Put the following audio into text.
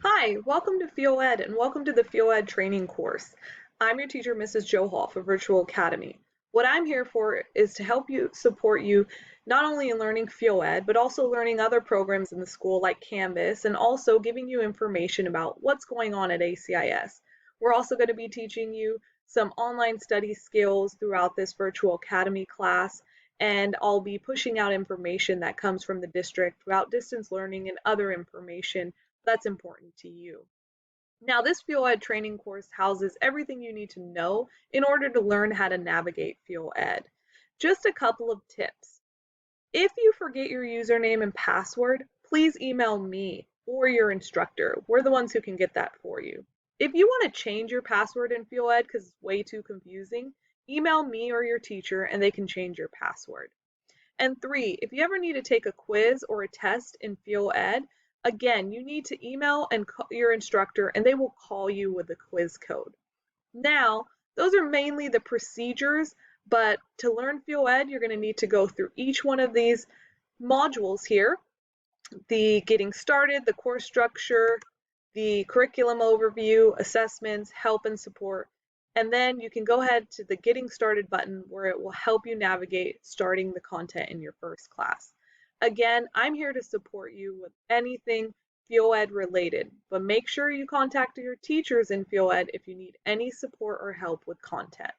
Hi, welcome to FieldEd and welcome to the FieldEd training course. I'm your teacher, Mrs. Jo Hoff of Virtual Academy. What I'm here for is to help you support you not only in learning FieldEd, but also learning other programs in the school like Canvas and also giving you information about what's going on at ACIS. We're also going to be teaching you some online study skills throughout this Virtual Academy class, and I'll be pushing out information that comes from the district about distance learning and other information that's important to you. Now, this FieldEd training course houses everything you need to know in order to learn how to navigate FieldEd. Just a couple of tips. If you forget your username and password, please email me or your instructor. We're the ones who can get that for you. If you want to change your password in FieldEd because it's way too confusing, email me or your teacher and they can change your password. And three, if you ever need to take a quiz or a test in FieldEd, again, you need to email and call your instructor and they will call you with the quiz code. Now, those are mainly the procedures, but to learn FieldEd, you're going to need to go through each one of these modules here, the getting started, the course structure, the curriculum overview, assessments, help and support, and then you can go ahead to the getting started button where it will help you navigate starting the content in your first class. Again, I'm here to support you with anything FieldEd related, but make sure you contact your teachers in FieldEd if you need any support or help with content.